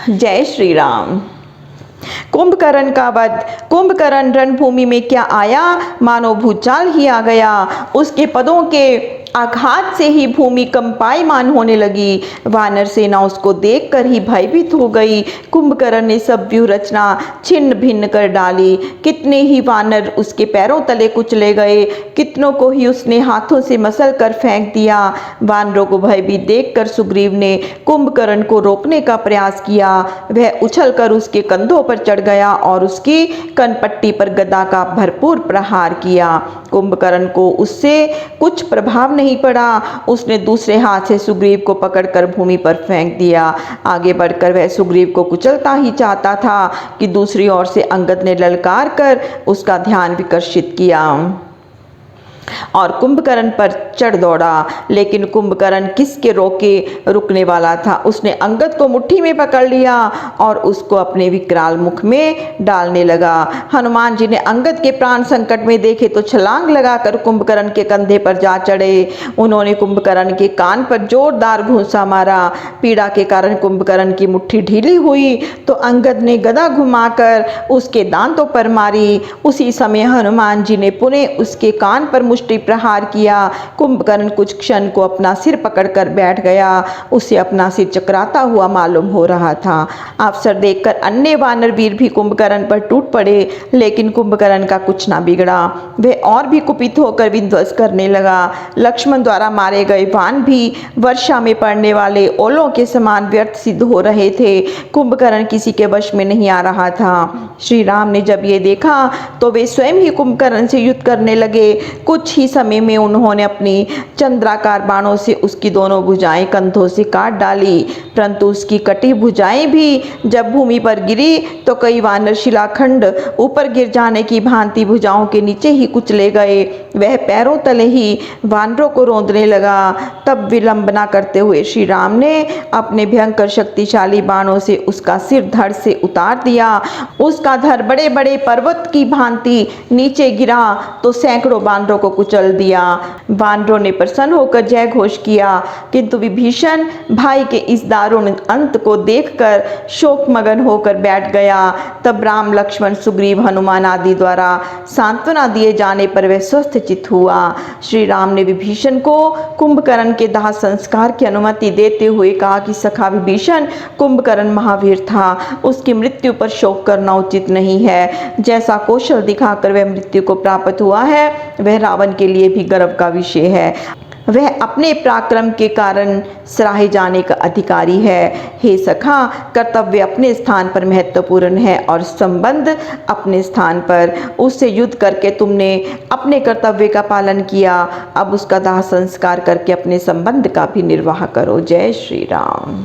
जय श्री राम। कुंभकर्ण का वध। कुंभकर्ण रणभूमि में क्या आया, मानो भूचाल ही आ गया। उसके पदों के आघात से ही भूमि कंपायमान होने लगी। वानर सेना उसको देखकर ही भयभीत हो गई। कुंभकर्ण ने सब व्यूह रचना छिन्न भिन्न कर डाली। कितने ही वानर उसके पैरों तले कुचले गए, कितनों को ही उसने हाथों से मसल कर फेंक दिया। वानरों को भयभीत देखकर सुग्रीव ने कुंभकर्ण को रोकने का प्रयास किया। वह उछलकर उसके कंधों पर चढ़ गया और उसकी कनपट्टी पर गदा का भरपूर प्रहार किया। कुंभकर्ण को उससे कुछ प्रभाव नहीं पड़ा। उसने दूसरे हाथ से सुग्रीव को पकड़कर भूमि पर फेंक दिया। आगे बढ़कर वह सुग्रीव को कुचलता ही चाहता था कि दूसरी ओर से अंगद ने ललकार कर उसका ध्यान विकर्षित किया और कुंभकर्ण पर चढ़ दौड़ा। लेकिन कुंभकर्ण किसके रोके रुकने वाला था। उसने अंगद को मुट्ठी में पकड़ लिया और उसको अपने विकराल मुख में डालने लगा। हनुमान जी ने अंगद के प्राण संकट में देखे तो छलांग लगाकर कुंभकर्ण के कंधे पर जा चढ़े। उन्होंने कुंभकर्ण के कान पर जोरदार घूंसा मारा। पीड़ा के कारण कुंभकर्ण की मुट्ठी ढीली हुई तो अंगद ने गदा घुमाकर उसके दांतों पर मारी। उसी समय हनुमान जी ने पुनः उसके कान पर मुष्टि प्रहार किया। कुंभकर्ण कुछ क्षण को अपना सिर पकड़कर बैठ गया। उसे अपना सिर चकराता हुआ मालूम हो रहा था। अवसर देखकर अन्य वानर वीर भी कुंभकर्ण पर टूट पड़े, लेकिन कुंभकर्ण का कुछ ना बिगड़ा। वह और भी कुपित होकर विध्वंस करने लगा। लक्ष्मण द्वारा मारे गए बाण भी वर्षा में पड़ने वाले ओलों के समान व्यर्थ सिद्ध हो रहे थे। कुंभकर्ण किसी के वश में नहीं आ रहा था। श्री राम ने जब ये देखा तो वे स्वयं ही कुंभकर्ण से युद्ध करने लगे। कुछ ही समय में उन्होंने अपनी चंद्राकार बाणों से उसकी दोनों भुजाएं कंधों से काट डाली, परंतु उसकी कटी भुजाएं भी जब भूमि पर गिरी तो कई वानर शिलाखंड ऊपर गिर जाने की भांति भुजाओं के नीचे ही कुचले गए। वह पैरों तले ही वानरों को रौंदने लगा। तब विलंब न करते हुए श्री राम ने अपने भयंकर शक्तिशाली बाणों से उसका सिर धड़ से उतार दिया। उसका धड़ बड़े बड़े पर्वत की भांति नीचे गिरा तो सैकड़ों वानरों को कुचल दिया। वानरों ने प्रसन्न होकर जय घोष किया, किंतु विभीषण भाई के इस दारुण अंत को देखकर शोकमगन होकर बैठ गया। तब राम लक्ष्मण सुग्रीव हनुमान आदि द्वारा सांत्वना दिए जाने पर वह स्वस्थ चित्त हुआ। श्री राम ने विभीषण को कुंभकर्ण के दाह संस्कार की अनुमति देते हुए कहा कि सखा विभीषण, कुंभकर्ण महावीर था, उसकी मृत्यु पर शोक करना उचित नहीं है। जैसा कौशल दिखाकर वह मृत्यु को प्राप्त हुआ है वह रावण के लिए भी गर्व का विषय है। वह अपने पराक्रम के कारण सराहे जाने का अधिकारी है। हे सखा, कर्तव्य अपने स्थान पर महत्वपूर्ण है और संबंध अपने स्थान पर। उससे युद्ध करके तुमने अपने कर्तव्य का पालन किया, अब उसका दाह संस्कार करके अपने संबंध का भी निर्वाह करो। जय श्री राम।